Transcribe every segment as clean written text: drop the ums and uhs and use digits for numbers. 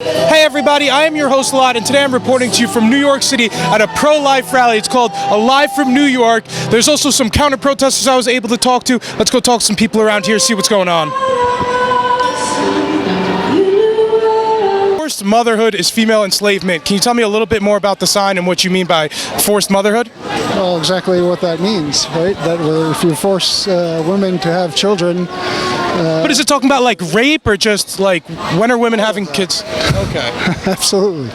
Hey everybody, I am your host Elad, and today I'm reporting to you from New York City at a pro-life rally. It's called Alive from New York. There's also some counter-protesters I was able to talk to. Let's go talk to some people around here, see what's going on. Forced motherhood is female enslavement. Can you tell me a little bit more about the sign and what you mean by forced motherhood? Well, exactly what that means, right? That if you force women to have children. But is it talking about like rape or just like when are women having kids? Okay. Absolutely.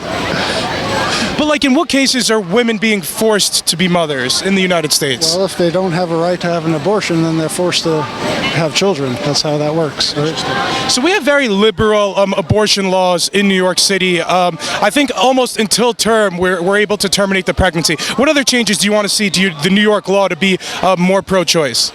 But like in what cases are women being forced to be mothers in the United States? Well, if they don't have a right to have an abortion, then they're forced to have children. That's how that works, right? So we have very liberal abortion laws in New York City. I think almost until term, we're able to terminate the pregnancy. What other changes do you want to see to the New York law to be more pro-choice?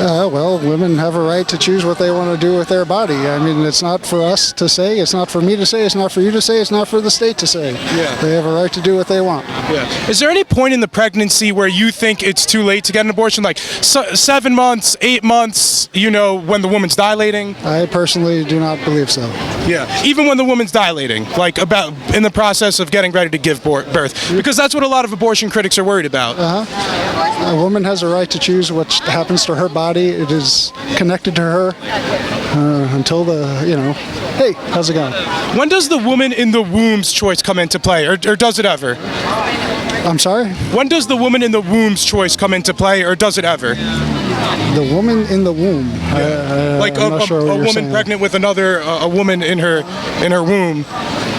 Well, women have a right to choose what they want to do with their body. I mean, it's not for us to say, it's not for me to say, it's not for you to say, it's not for the state to say. Yeah. They have a right to do what they want. Yeah. Is there any point in the pregnancy where you think it's too late to get an abortion? Like 7 months, 8 months, you know, when the woman's dilating? I personally do not believe so. Yeah. Even when the woman's dilating, like about in the process of getting ready to give birth? Because that's what a lot of abortion critics are worried about. A woman has a right to choose what happens to her body. It is connected to her until hey, how's it going? When does the woman in the womb's choice come into play, or does it ever? I'm sorry? When does the woman in the womb's choice come into play, or does it ever? The woman in the womb. Like I'm not sure what a you're woman saying. pregnant with another a woman in her womb,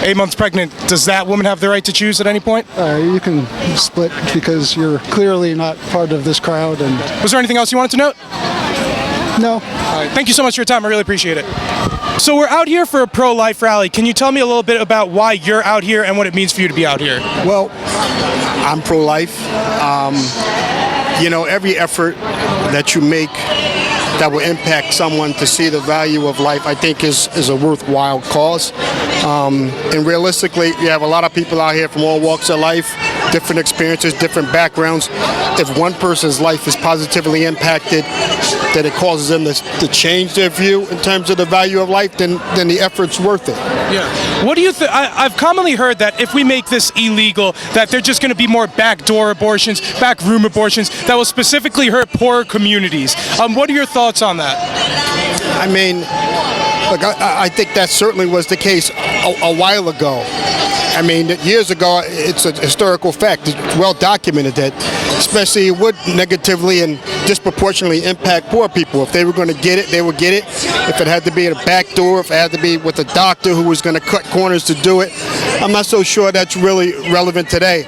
8 months pregnant. Does that woman have the right to choose at any point? You can split because you're clearly not part of this crowd. And was there anything else you wanted to note? No. All right. Thank you so much for your time. I really appreciate it. So we're out here for a pro-life rally. Can you tell me a little bit about why you're out here and what it means for you to be out here? Well, I'm pro-life. Every effort that you make that will impact someone to see the value of life, I think is a worthwhile cause. And realistically, you have a lot of people out here from all walks of life, different experiences, different backgrounds. If one person's life is positively impacted, that it causes them to change their view in terms of the value of life, then the effort's worth it. Yeah. What do you think? I've commonly heard that if we make this illegal, that there's just going to be more backdoor abortions, backroom abortions that will specifically hurt poorer communities. What are your thoughts on that? I mean, look, I think that certainly was the case a while ago. I mean, years ago, it's a historical fact. It's well documented that especially it would negatively and disproportionately impact poor people. If they were going to get it, they would get it. If it had to be at a back door, if it had to be with a doctor who was going to cut corners to do it, I'm not so sure that's really relevant today.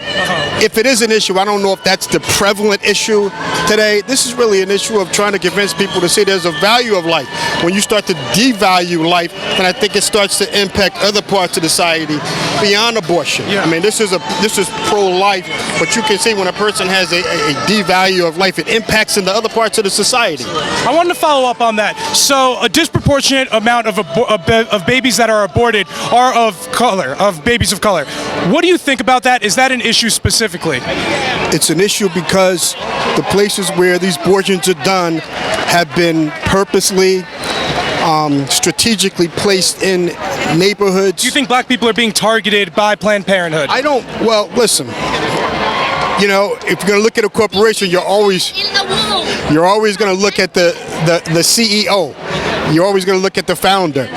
If it is an issue, I don't know if that's the prevalent issue today. This is really an issue of trying to convince people to see there's a value of life. When you start to devalue life, then I think it starts to impact other parts of society beyond abortion. Yeah. I mean, this is pro-life, but you can see when a person has a devalue of life, it impacts into other parts of the society. I wanted to follow up on that. So a disproportionate amount of babies that are aborted are of color, of babies of color. What do you think about that? Is that an issue specifically? It's an issue because the places where these abortions are done have been purposely, strategically placed in neighborhoods. Do you think black people are being targeted by Planned Parenthood? Well, listen. If you're going to look at a corporation, you're always going to look at the CEO. You're always going to look at the founder.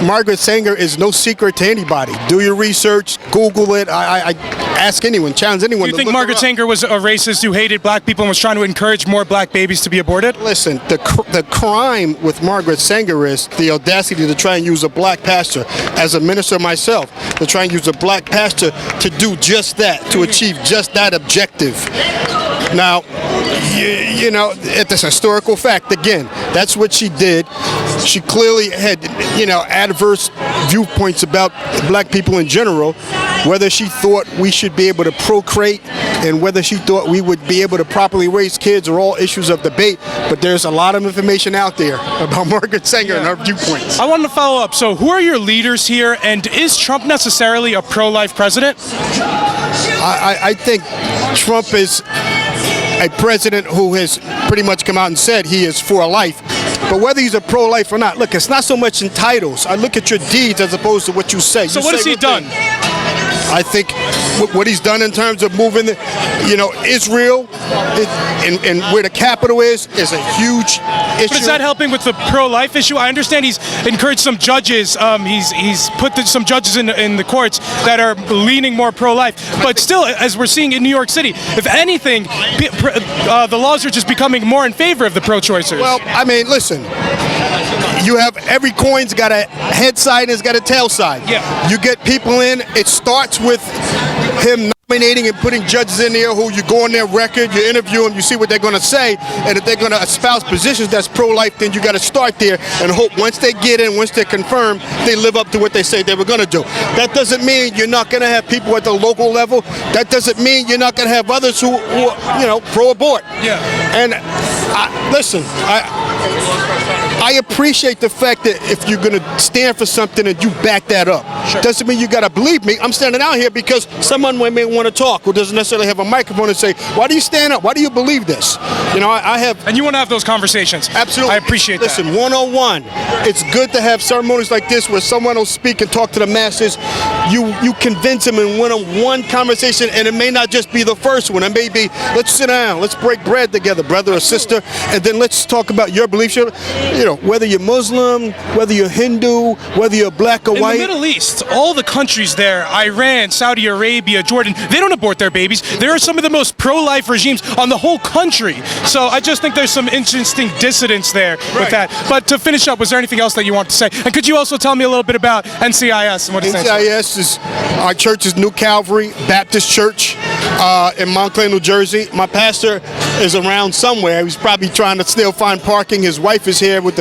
Margaret Sanger is no secret to anybody. Do your research, Google it. I ask anyone, challenge anyone. Do you think Margaret Sanger was a racist who hated black people and was trying to encourage more black babies to be aborted? Listen, the crime with Margaret Sanger is the audacity to try and use a black pastor, as a minister myself, to try and use a black pastor to do just that, to achieve just that objective. Now, it's a historical fact. Again, that's what she did. She clearly had, adverse viewpoints about black people in general. Whether she thought we should be able to procreate and whether she thought we would be able to properly raise kids are all issues of debate. But there's a lot of information out there about Margaret Sanger and her viewpoints. I wanted to follow up. So who are your leaders here, and is Trump necessarily a pro-life president? I think Trump is a president who has pretty much come out and said he is for life. But whether he's a pro-life or not, look, it's not so much in titles. I look at your deeds as opposed to what you say. So what has he done? I think what he's done in terms of moving, Israel and where the capital is a huge issue. But is that helping with the pro-life issue? I understand he's encouraged some judges. He's put some judges in the courts that are leaning more pro-life. But still, as we're seeing in New York City, if anything, the laws are just becoming more in favor of the pro-choicers. Well, I mean, listen. You have every coin's got a head side and it's got a tail side. Yeah. You get people in. It starts with him nominating and putting judges in there who you go on their record, you interview them, you see what they're going to say, and if they're going to espouse positions that's pro-life, then you got to start there and hope once they get in, once they're confirmed, they live up to what they say they were going to do. That doesn't mean you're not going to have people at the local level. That doesn't mean you're not going to have others who pro-abort. Yeah. And listen, I appreciate the fact that if you're going to stand for something and you back that up. Sure. Doesn't mean you got to believe me. I'm standing out here because someone may want to talk who doesn't necessarily have a microphone and say, why do you stand up? Why do you believe this? I have... And you want to have those conversations. Absolutely. I appreciate that. Listen, one-on-one, it's good to have ceremonies like this where someone will speak and talk to the masses. You convince them in one-on-one conversation, and it may not just be the first one. It may be, let's sit down, let's break bread together, brother or sister, and then let's talk about your beliefs. Whether you're Muslim, whether you're Hindu, whether you're black or white. In the Middle East, all the countries there, Iran, Saudi Arabia, Jordan, they don't abort their babies. There are some of the most pro-life regimes on the whole country. So I just think there's some interesting dissidence there with that. But to finish up, was there anything else that you want to say? And could you also tell me a little bit about NCIS and what it stands for? NCIS is, our church is New Calvary Baptist Church in Montclair, New Jersey. My pastor is around somewhere. He's probably trying to still find parking. His wife is here with the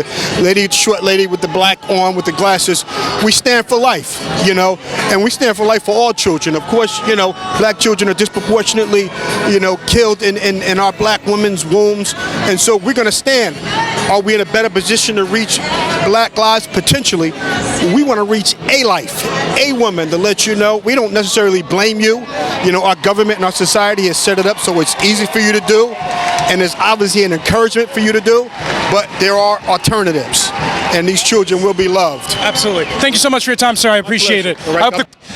short lady with the black on with the glasses. We stand for life, and we stand for life for all children. Of course, black children are disproportionately, killed in our black women's wombs, and so we're going to stand. Are we in a better position to reach black lives? Potentially. We want to reach a life, a woman, to let you know we don't necessarily blame you. Our government and our society has set it up so it's easy for you to do, and there's obviously an encouragement for you to do, but there are alternatives, and these children will be loved. Absolutely. Thank you so much for your time, sir. I appreciate it.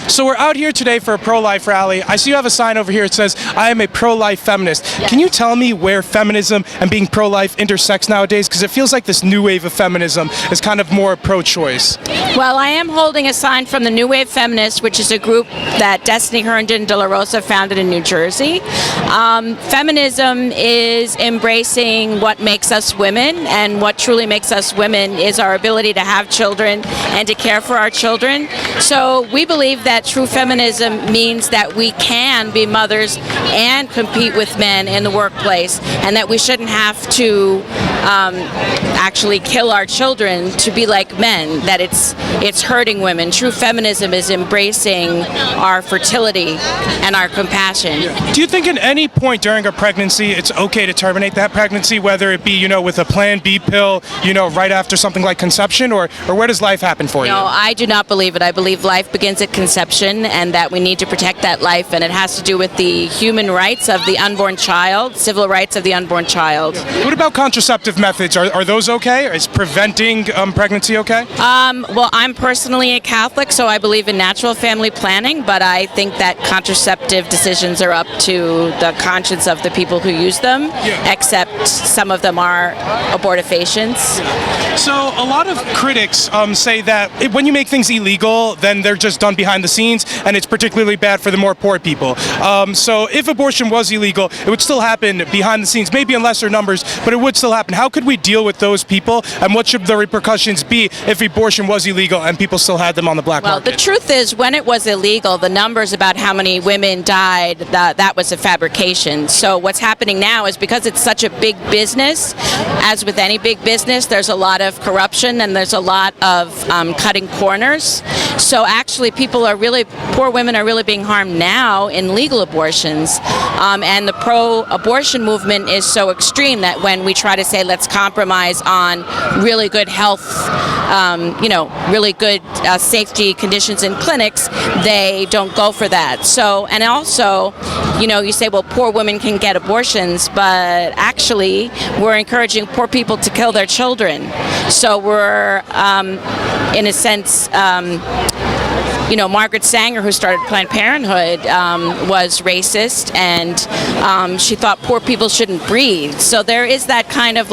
So we're out here today for a pro-life rally. I see you have a sign over here. It says, I am a pro-life feminist. Yes. Can you tell me where feminism and being pro-life intersects nowadays? Because it feels like this new wave of feminism is kind of more pro-choice. Well, I am holding a sign from the New Wave Feminist, which is a group that Destiny Herndon de la Rosa founded in New Jersey. Feminism is embracing what makes us women, and what truly makes us women is our ability to have children and to care for our children. So we believe that true feminism means that we can be mothers and compete with men in the workplace, and that we shouldn't have to actually kill our children to be like men, that it's hurting women. True feminism is embracing our fertility and our compassion. Do you think at any point during a pregnancy it's okay to terminate that pregnancy, whether it be, with a Plan B pill, right after something like conception, or where does life happen for you? No, I do not believe it. I believe life begins at conception, and that we need to protect that life, and it has to do with the human rights of the unborn child, civil rights of the unborn child. What about contraceptive methods? Are those okay? Is preventing pregnancy okay? Well, I'm personally a Catholic, so I believe in natural family planning, but I think that contraceptive decisions are up to the conscience of the people who use them, except some of them are abortifacients. So a lot of critics say that when you make things illegal, then they're just done behind the scenes, and it's particularly bad for the more poor people. So if abortion was illegal, it would still happen behind the scenes, maybe in lesser numbers, but it would still happen. How could we deal with those people, and what should the repercussions be if abortion was illegal and people still had them on the black market? Well, the truth is, when it was illegal, the numbers about how many women died, that was a fabrication. So what's happening now is, because it's such a big business, as with any big business, there's a lot of corruption and there's a lot of cutting corners. So actually, poor women are really being harmed now in legal abortions. And the pro-abortion movement is so extreme that when we try to say let's compromise on really good health, really good safety conditions in clinics, they don't go for that. So, and also, you say, well, poor women can get abortions, but actually we're encouraging poor people to kill their children. So we're, in a sense, Margaret Sanger, who started Planned Parenthood, was racist, and she thought poor people shouldn't breathe. So there is that kind of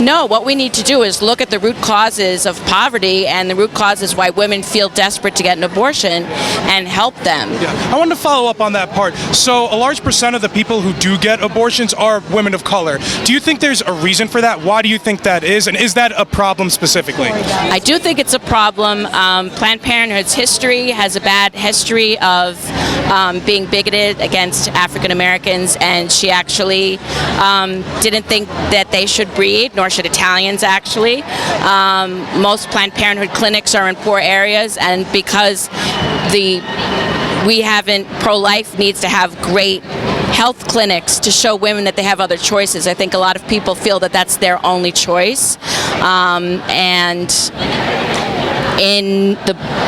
no, what we need to do is look at the root causes of poverty and the root causes why women feel desperate to get an abortion and help them. Yeah. I wanted to follow up on that part. So a large percent of the people who do get abortions are women of color. Do you think there's a reason for that? Why do you think that is? And is that a problem specifically? I do think it's a problem. Planned Parenthood's history has a bad history of being bigoted against African Americans, and she actually didn't think that they should breed, nor should Italians actually. Most Planned Parenthood clinics are in poor areas, and because pro-life needs to have great health clinics to show women that they have other choices. I think a lot of people feel that that's their only choice. And in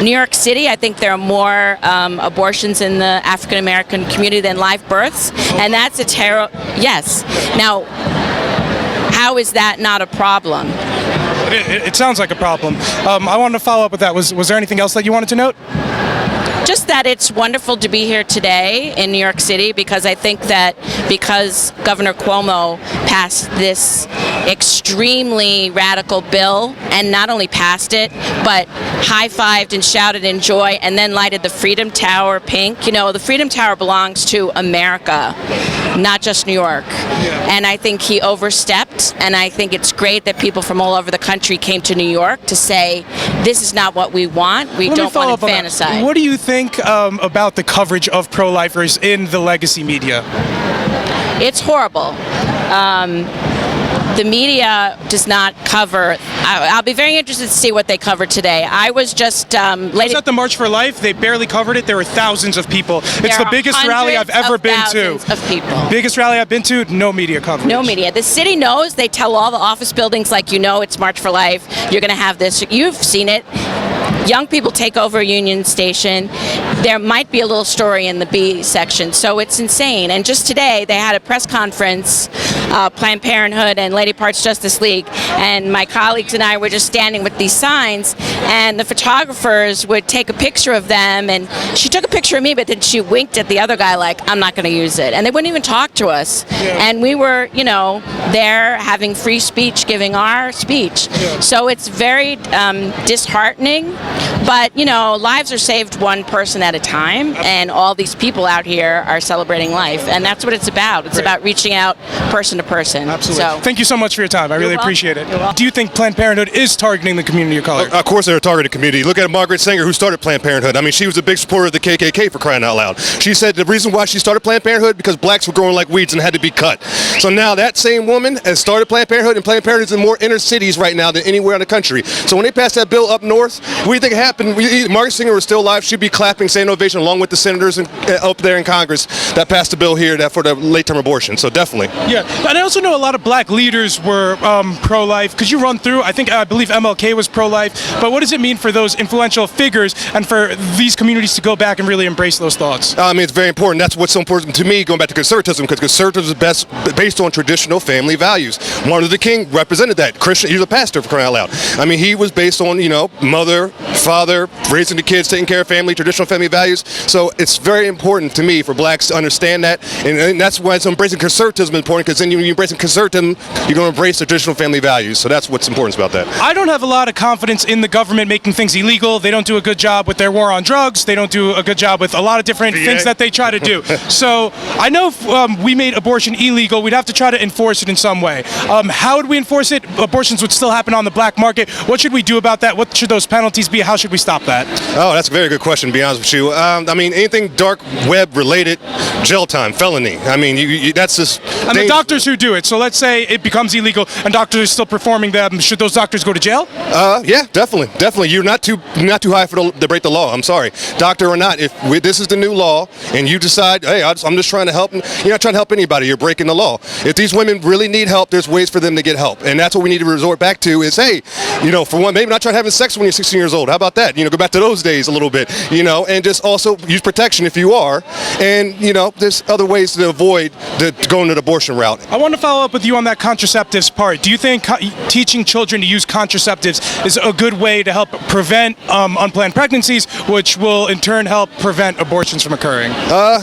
New York City, I think there are more abortions in the African American community than live births, and that's a terrible. Yes. Now, how is that not a problem? It sounds like a problem. I wanted to follow up with that. Was there anything else that you wanted to note? Just that it's wonderful to be here today in New York City, because I think that because Governor Cuomo passed this extremely radical bill, and not only passed it, but high-fived and shouted in joy and then lighted the Freedom Tower pink. The Freedom Tower belongs to America, not just New York. Yeah. And I think he overstepped, and I think it's great that people from all over the country came to New York to say, this is not what we want. We don't want to infanticide. What do you think about the coverage of pro-lifers in the legacy media? It's horrible. The media does not cover. I'll be very interested to see what they cover today. I was just I was at the March for Life. They barely covered it. There were thousands of people. It's the biggest rally I've ever been to. Of people. Biggest rally I've been to. No media coverage. No media. The city knows. They tell all the office buildings, it's March for Life. You're going to have this. You've seen it. Young people take over Union Station. There might be a little story in the B section, so it's insane. And just today, they had a press conference, Planned Parenthood and Lady Parts Justice League, and my colleagues and I were just standing with these signs, and the photographers would take a picture of them, and she took a picture of me, but then she winked at the other guy I'm not going to use it. And they wouldn't even talk to us. Yeah. And we were, there having free speech, giving our speech. Yeah. So it's very disheartening. But, lives are saved one person at a time, and all these people out here are celebrating life, and that's what it's about. It's about reaching out person to person. Absolutely. So, thank you so much for your time. I really appreciate it. You're welcome. Do you think Planned Parenthood is targeting the community of color? Of course they're a targeted community. Look at Margaret Sanger, who started Planned Parenthood. I mean, she was a big supporter of the KKK, for crying out loud. She said the reason why she started Planned Parenthood because blacks were growing like weeds and had to be cut. So now that same woman has started Planned Parenthood, and Planned Parenthood is in more inner cities right now than anywhere in the country. So when they passed that bill up north, what do you think happened? Margaret Sanger was still alive, she'd be clapping, saying ovation, along with the senators up there in Congress that passed the bill here for the late-term abortion. So definitely. Yeah, and I also know a lot of black leaders were pro-life. Could you run through? I believe MLK was pro-life. But what does it mean for those influential figures and for these communities to go back and really embrace those thoughts? I mean, it's very important. That's what's so important to me, going back to conservatism, because conservatism is based on traditional family values. Martin Luther King represented that. Christian, he was a pastor, for crying out loud. I mean, he was based on, mother, father, raising the kids, taking care of family, traditional family values. So it's very important to me for blacks to understand that, and that's why it's embracing conservatism is important, because then when you're embracing conservatism, you're going to embrace the traditional family values. So that's what's important about that. I don't have a lot of confidence in the government making things illegal. They don't do a good job with their war on drugs. They don't do a good job with a lot of different things that they try to do. So I know if we made abortion illegal, we'd have to try to enforce it in some way. How would we enforce it? Abortions would still happen on the black market. What should we do about that? What should those penalties be? How should we stop that? Oh, that's a very good question, to be honest with you. I mean, anything dark web related, jail time, felony. I mean, that's just... And the doctors who do it. So let's say it becomes illegal and doctors are still performing them. Should those doctors go to jail? Yeah, definitely. You're not too high to break the law. I'm sorry, doctor or not. If this is the new law, and you decide, hey, I'm just trying to help, you're not trying to help anybody. You're breaking the law. If these women really need help, there's ways for them to get help, and that's what we need to resort back to. Is hey, for one, maybe not try having sex when you're 16 years old. How about that? Go back to those days a little bit. And just also use protection if you are, and there's other ways to avoid going to the abortion route. I want to follow up with you on that contraceptives part. Do you think teaching children to use contraceptives is a good way to help prevent unplanned pregnancies, which will in turn help prevent abortions from occurring?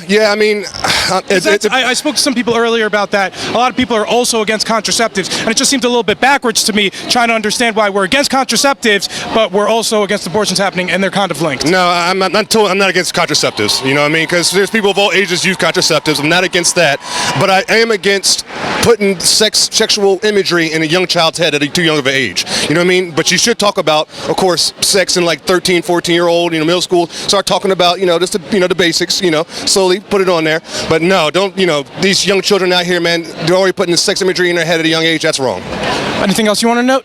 Yeah, I mean, I spoke to some people earlier about that. A lot of people are also against contraceptives, and it just seemed a little bit backwards to me trying to understand why we're against contraceptives, but we're also against abortions happening, and they're kind of linked. No, I'm not against contraceptives. You know what I mean? Because there's people of all ages use contraceptives. I'm not against that, but I am against putting sexual imagery in a young child's head at too young of an age. You know what I mean? But you should talk about, of course, sex in like 13, 14-year-old, middle school. Start talking about, just the basics, slowly put it on there. But no, don't, these young children out here, man, they're already putting the sex imagery in their head at a young age. That's wrong. Anything else you want to note?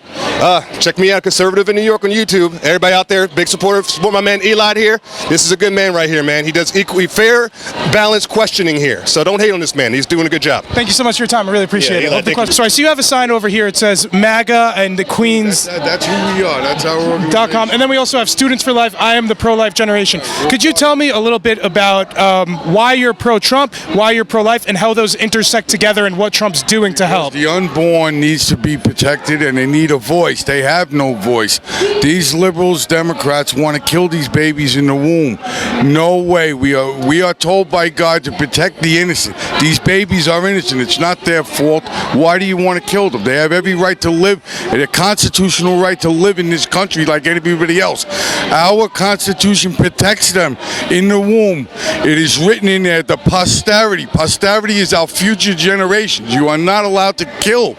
Check me out, Conservative in New York on YouTube. Everybody out there, big support my man Elad here. This is a good man right here, man. He does equally fair, balanced questioning here. So don't hate on this man. He's doing a good job. Thank you so much for your time. I really appreciate it. Elad, So I see you have a sign over here. It says MAGA and the Queens. That's who we are. That's our organization. .com. And then we also have Students for Life. I am the pro-life generation. Could you tell me a little bit about why you're pro-Trump, why you're pro-life, and how those intersect together and what Trump's doing to help? The unborn needs to be protected, and they need a voice. They have no voice. These liberals, Democrats want to kill these babies in the womb. No way. We are told by God to protect the innocent. These babies are innocent. It's not their fault. Why do you want to kill them? They have every right to live, and a constitutional right to live in this country like anybody else. Our Constitution protects them in the womb. It is written in there, the posterity. Posterity is our future generations. You are not allowed to kill.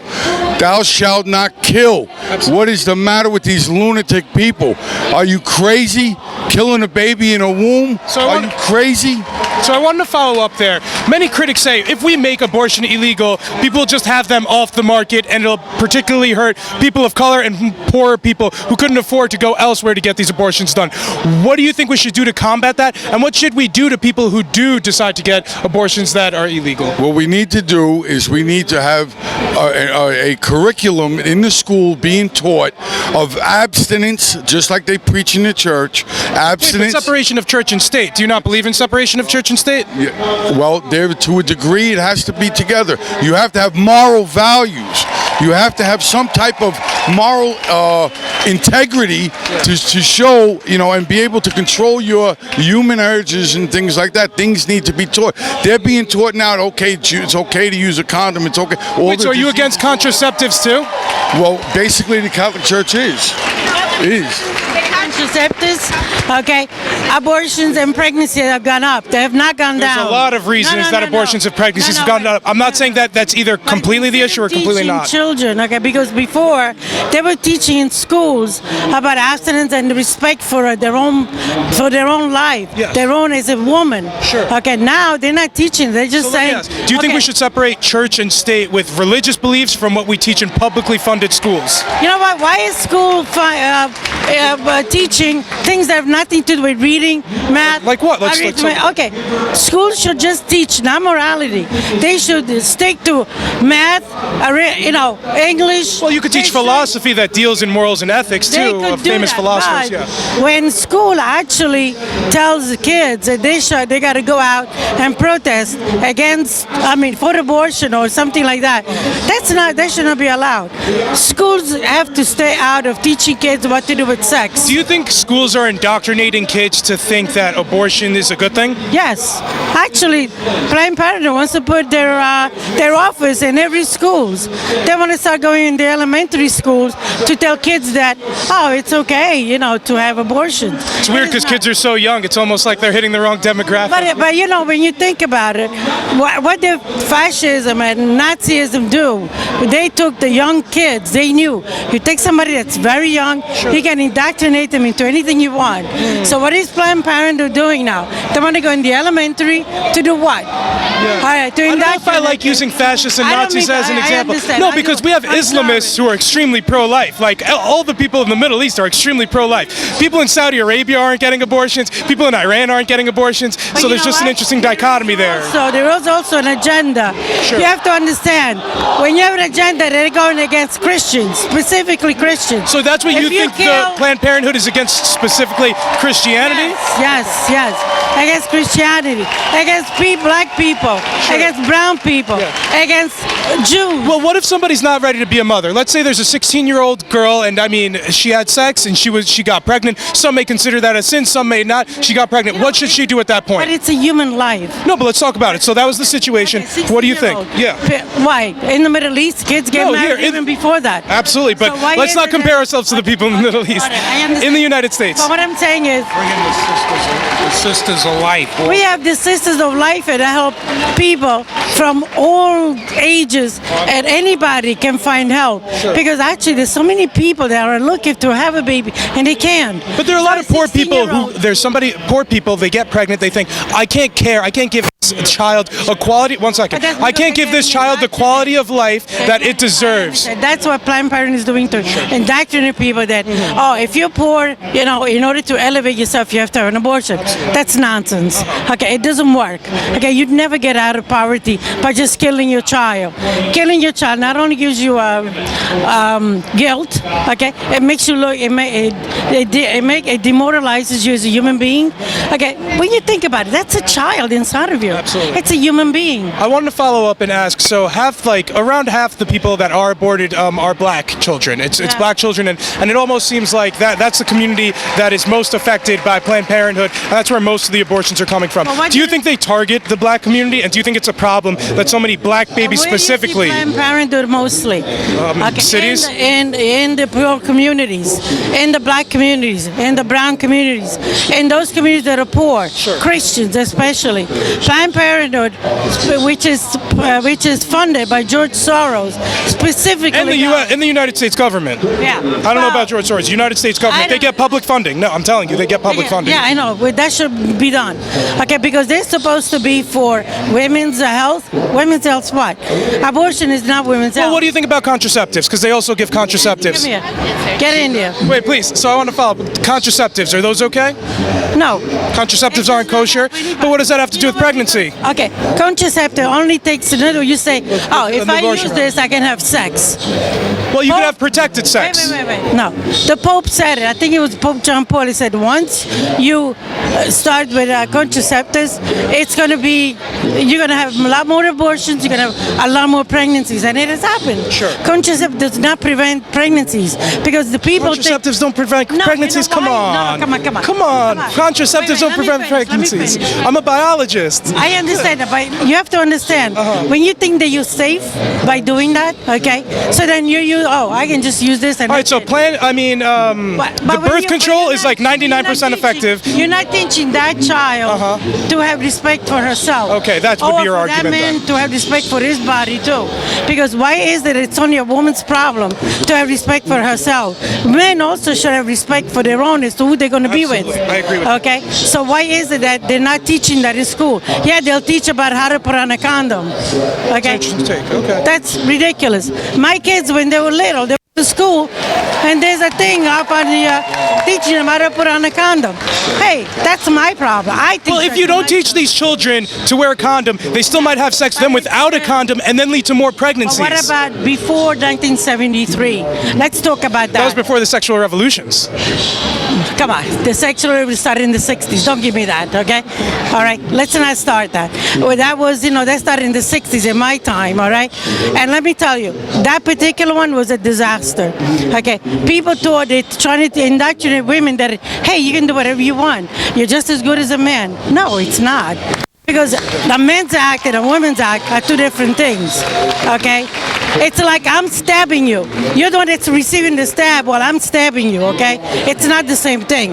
Thou shalt not kill. What is the matter with these lunatic people? Are you crazy? Killing a baby in a womb? Are you crazy? So I wanted to follow up there. Many critics say if we make abortion illegal, people will just have them off the market, and it'll particularly hurt people of color and poorer people who couldn't afford to go elsewhere to get these abortions done. What do you think we should do to combat that? And what should we do to people who do decide to get abortions that are illegal? What we need to do is we need to have a curriculum in the school being taught of abstinence, just like they preach in the church. Abstinence. Wait, separation of church and state. Do you not believe in separation of church and state? Yeah, well, there to a degree, it has to be together. You have to have moral values. You have to have some type of moral integrity to show, and be able to control your human urges and things like that. Things need to be taught. They're being taught now, it's okay to use a condom. It's okay. Wait, so are you against contraceptives too? Well, basically the Catholic Church is. Contraceptives, okay, abortions and pregnancy have gone up. They have not gone down. There's a lot of reasons that abortions and pregnancies have gone up. I'm not saying that that's either completely the issue or completely not. Children, okay, because before they were teaching in schools about abstinence and respect for their own life, their own as a woman. Sure. Okay, now they're not teaching. They're just saying. Do you think we should separate church and state with religious beliefs from what we teach in publicly funded schools? You know what? Why is school teaching things that have nothing to do with reading, math? Like what? Okay, schools should just teach not morality. They should stick to math, English. Well, you could teach philosophy that deals in morals and ethics too, of famous philosophers. Yeah. When school actually tells the kids that they got to go out and protest against, for abortion or something like that, that should not be allowed. Schools have to stay out of teaching kids what to do with sex. Do you think schools are indoctrinating kids to think that abortion is a good thing? Yes. Actually, Planned Parenthood wants to put their office in every schools. They want to start going in the elementary schools to tell kids that, it's okay, to have abortions. It's weird because kids are so young. It's almost like they're hitting the wrong demographic. But when you think about it, what the fascism and Nazism do, they took the young kids. They knew. You take somebody that's very young, you can indoctrinate them to anything you want. So what is Planned Parenthood doing now? They want to go in the elementary to do what? All right, to I don't know if I indoctrinate like using fascists and I don't Nazis mean- as an I example. understand. No, I because do. we have I'm Islamists sorry. who are extremely pro-life. Like all the people in the Middle East are extremely pro-life. People in Saudi Arabia aren't getting abortions. People in Iran aren't getting abortions. But So you there's know just an what? interesting dichotomy there. So there is also an agenda. Sure. You have to understand, when you have an agenda, they're going against Christians, specifically Christians. So that's what If you think the kill- Planned Parenthood is against specifically Christianity? Yes. Against Christianity, against black people, against brown people, against Jews. Well, what if somebody's not ready to be a mother? Let's say there's a 16-year-old girl, and I mean, she had sex and she got pregnant. Some may consider that a sin, some may not. She got pregnant. What should she do at that But point? it's a human life. No, but let's talk about it. So that was the situation. What do you think? 16-year-old. Yeah. Why? In the Middle East, kids get No, married here, even before that. Absolutely, but So why let's is not it compare that- ourselves to the people in the Middle East. I understand. In the United States. But what I'm saying is, The sisters of life. we have the Sisters of Life that help people from all ages, and anybody can find help. Because actually, there's so many people that are looking to have a baby and they can't. But there are a lot of poor people who, 16-year-old poor people, they get pregnant, they think, I can't give this child a quality, one second, But that's I can't because give this they're child the quality of life that it deserves. That's what Planned Parenthood is doing to indoctrinate people that, oh, if you're poor, you know, in order to elevate yourself, you have to have an abortion. That's nonsense. Okay, it doesn't work. Okay, you'd never get out of poverty by just killing your child. Killing your child not only gives you guilt, okay, it makes you look, it demoralizes you as a human being. Okay, when you think about it, that's a child inside of you. Absolutely. It's a human being. I wanted to follow up and ask, so around half the people that are aborted are black children. It's black children, and it almost seems like that's the community that is most affected by Planned Parenthood, and that's where most of the abortions are coming from. Well, Do you think they target the black community, and do you think it's a problem that so many black babies Where do you see specifically? Planned Parenthood mostly. Cities? In the poor communities, in the black communities, in the brown communities, in those communities that are poor, Christians especially. Planned Parenthood, which is funded by George Soros, specifically. In the United States government. Yeah. I don't know about George Soros. United States government, they get public funding. No, I'm telling you, they get public funding. Yeah, I know. But that should be done. Okay, because they're supposed to be for women's health. Women's health what? Abortion is not women's health. Well, what do you think about contraceptives? Because they also give contraceptives. Come here. Get in there. Wait, please. So I want to follow up. Contraceptives, are those okay? No. Contraceptives aren't kosher, but what does that have to do with pregnancy? Okay, contraceptive only takes another. You say, oh, if An I abortion, use this, I can have sex. Well, you Pope- can have protected sex. Wait. No, the Pope said it. I think it was Pope John Paul. He said once you start with contraceptives, it's going to be, you're going to have a lot more abortions, you're going to have a lot more pregnancies, and it has happened. Sure. Contraceptive does not prevent pregnancies because the people Contraceptives don't prevent No, pregnancies. you know Come why? on. No, come on. Come on. Come on. Contraceptives Wait, don't let me prevent finish, let me pregnancies. finish. I'm a biologist. I understand that, but you have to understand when you think that you're safe by doing that, okay? So then I can just use this and All right, so that's it. But the when birth you- control when is you're like not- you're not 99% effective. You're not teaching that child to have respect for herself. Okay, that would be your Or argument for that man then. to have respect for his body too. Because why is it it's only a woman's problem to have respect for herself? Men also should have respect for their own as to who they're going to be with. Absolutely. I agree with you. Okay, so why is it that they're not teaching that in school? Yeah, they'll teach about how to put on a condom. Okay, Interesting take. Okay. that's ridiculous. My kids, when they were little, they went to school, and there's a thing up on the teaching them how to put on a condom. Hey, that's my problem. I think. Well, if you don't teach these children to wear a condom, they still might have sex then without a condom and then lead to more pregnancies. What about before 1973? Let's talk about That was that. before the sexual revolutions. Come on, the sexual revolution started in the 60s. Don't give me that, okay? All right, let's not start that. Well, that was, that started in the 60s in my time, all right? And let me tell you, that particular one was a disaster, okay? People thought they trying to indoctrinate women that, hey, you can do whatever you want. You're just as good as a man. No, it's not. Because the men's act and the women's act are two different things, okay? It's like I'm stabbing you. You're the one that's receiving the stab while I'm stabbing you, okay? It's not the same thing.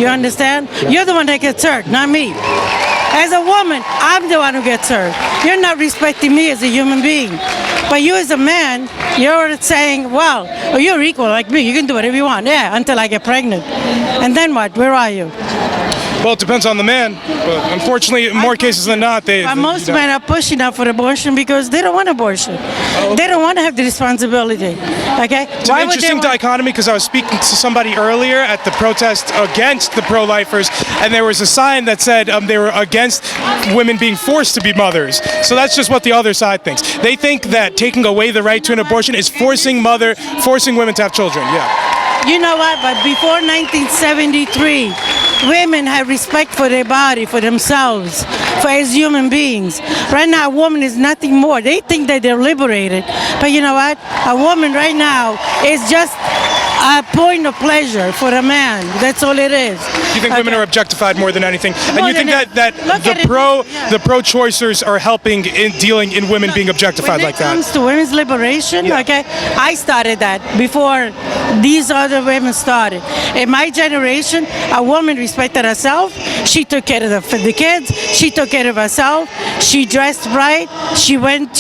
You understand? You're the one that gets hurt, not me. As a woman, I'm the one who gets hurt. You're not respecting me as a human being. But you as a man, you're saying, well, you're equal like me. You can do whatever you want. Yeah, until I get pregnant. And then what? Where are you? Well, it depends on the man, but unfortunately, in more cases than not, most men are pushing up for abortion because they don't want abortion. They don't want to have the responsibility. Okay? It's an interesting dichotomy because I was speaking to somebody earlier at the protest against the pro-lifers, and there was a sign that said they were against women being forced to be mothers. So that's just what the other side thinks. They think that taking away the right to an abortion is forcing women to have children. Yeah. You know what? But before 1973, women had respect for their body, for themselves, for as human beings. Right now, a woman is nothing more. They think that they're liberated. But you know what? A woman right now is just a point of pleasure for a man. That's all it is. You think women are objectified more than anything? And you think that the pro-choicers are helping in dealing in women being objectified like that? When it comes to women's liberation, okay, I started that before these other women started. In my generation, a woman respected herself. She took care of the kids. She took care of herself. She dressed right. She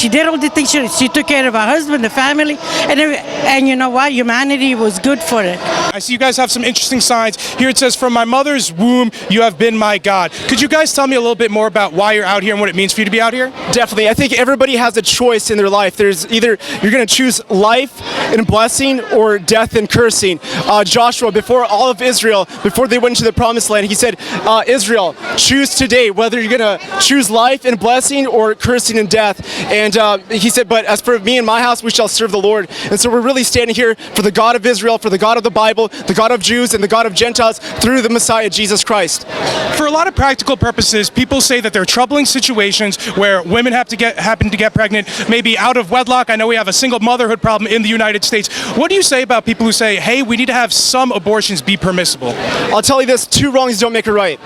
did all the things. She took care of her husband, the family, and you know what? Humanity was good for it. I see you guys have some interesting signs. Here it says, "From my mother's womb, you have been my God." Could you guys tell me a little bit more about why you're out here and what it means for you to be out here? Definitely. I think everybody has a choice in their life. There's either you're going to choose life and blessing or death and cursing. Joshua, before all of Israel, before they went into the promised land, he said, Israel, choose today whether you're going to choose life and blessing or cursing and death. And he said, but as for me and my house, we shall serve the Lord. And so we're really standing here for the God of Israel, for the God of the Bible, the God of Jews, and the God of Gentiles through the Messiah, Jesus Christ. For a lot of practical purposes, people say that there are troubling situations where women happen to get pregnant, maybe out of wedlock. I know we have a single motherhood problem in the United States. What do you say about people who say, hey, we need to have some abortions be permissible? I'll tell you this, 2 wrongs don't make a right.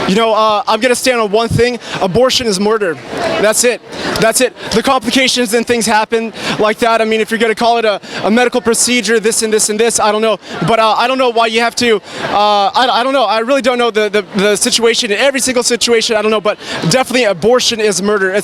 You know, I'm going to stand on one thing. Abortion is murder. That's it. That's it. The complications and things happen like that. I mean, if you're going to call it a medical procedure, this and this and this, I don't know. But I don't know why you have to, I don't know. I really don't know the situation. In every single situation, I don't know. But definitely abortion is murder.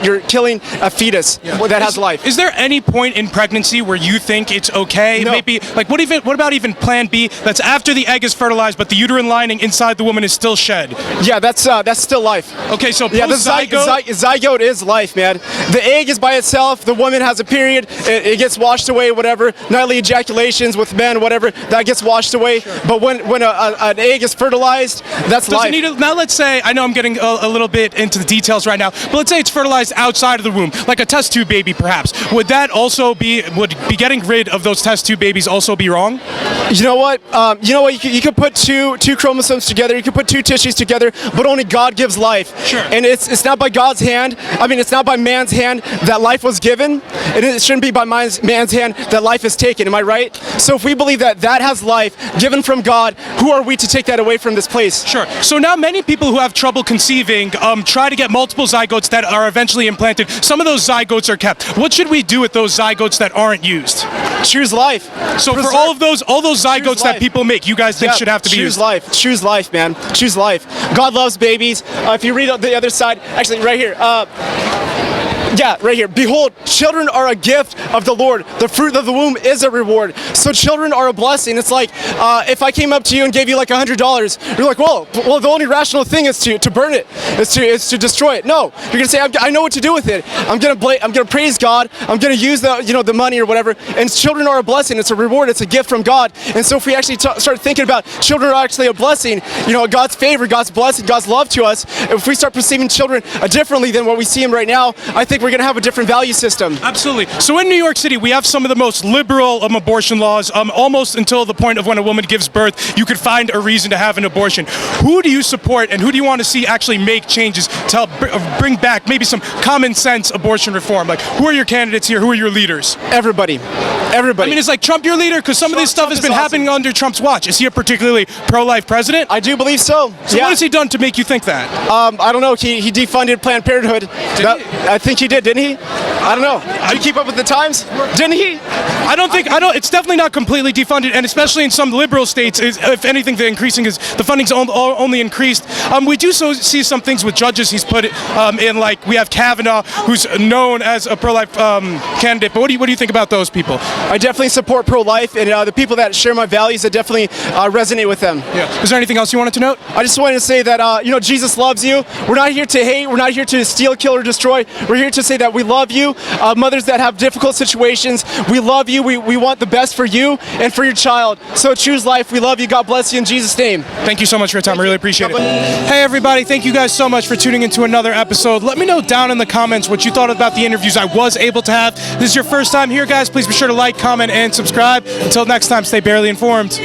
You're killing a fetus that has life. Is there any point in pregnancy where you think it's okay? No. Maybe, like, what about even plan B? That's after the egg is fertilized, but the uterine lining inside the woman is still shed. Yeah, that's still life. Okay, so yeah, the zygote is life, man. The egg is by itself. The woman has a period. It gets washed away, whatever. Nightly ejaculations with men, whatever, that gets washed away. Sure. But when an egg is fertilized, that's life. Now let's say, I know I'm getting a little bit into the details right now, but let's say it's fertilized outside of the womb, like a test tube baby, perhaps. Would getting rid of those test tube babies also be wrong? You know what? You could put two chromosomes together. You could put 2 tissues together, but only God gives life. Sure. And it's not by God's hand. I mean, it's not by man's hand that life was given. And it shouldn't be by man's hand that life is taken. Am I right? So if we believe that has life given from God, who are we to take that away from this place? Sure. So now many people who have trouble conceiving try to get multiple zygotes that are eventually implanted. Some of those zygotes are kept. What should we do with those zygotes that aren't used? Choose life. So for all those zygotes that people make, you guys think should have to be used? Choose life, man. Choose life. God loves babies. If you read the other side, actually right here. Yeah, right here. Behold, children are a gift of the Lord. The fruit of the womb is a reward. So children are a blessing. It's like if I came up to you and gave you like $100, you're like, well, the only rational thing is to burn it, is to destroy it. No, you're gonna say, I know what to do with it. I'm gonna praise God. I'm gonna use the money or whatever. And children are a blessing. It's a reward. It's a gift from God. And so if we actually start thinking about children are actually a blessing, God's favor, God's blessing, God's love to us. If we start perceiving children differently than what we see them right now, I think we're going to have a different value system. Absolutely. So in New York City, we have some of the most liberal abortion laws. Almost until the point of when a woman gives birth, you could find a reason to have an abortion. Who do you support and who do you want to see actually make changes to help bring back maybe some common sense abortion reform? Like, who are your candidates here? Who are your leaders? Everybody. I mean, is like Trump your leader? Because some of this stuff has been happening under Trump's watch. Is he a particularly pro-life president? I do believe so. So what has he done to make you think that? I don't know. He defunded Planned Parenthood. I think he did, didn't he? I don't know. Did he keep up with the times? Didn't he? I don't. It's definitely not completely defunded, and especially in some liberal states, if anything, the funding's only increased. We do see some things with judges he's put in, like we have Kavanaugh, who's known as a pro-life candidate. But what do you think about those people? I definitely support pro-life, and the people that share my values, I definitely resonate with them. Yeah. Is there anything else you wanted to note? I just wanted to say that Jesus loves you. We're not here to hate. We're not here to steal, kill, or destroy. We're here to say that we love you. Mothers that have difficult situations, we love you. We want the best for you and for your child. So choose life. We love you. God bless you in Jesus' name. Thank you so much for your time. I really appreciate it. Hey everybody, thank you guys so much for tuning into another episode. Let me know down in the comments what you thought about the interviews I was able to have. This is your first time here, guys. Please be sure to like, comment, and subscribe. Until next time, stay barely informed.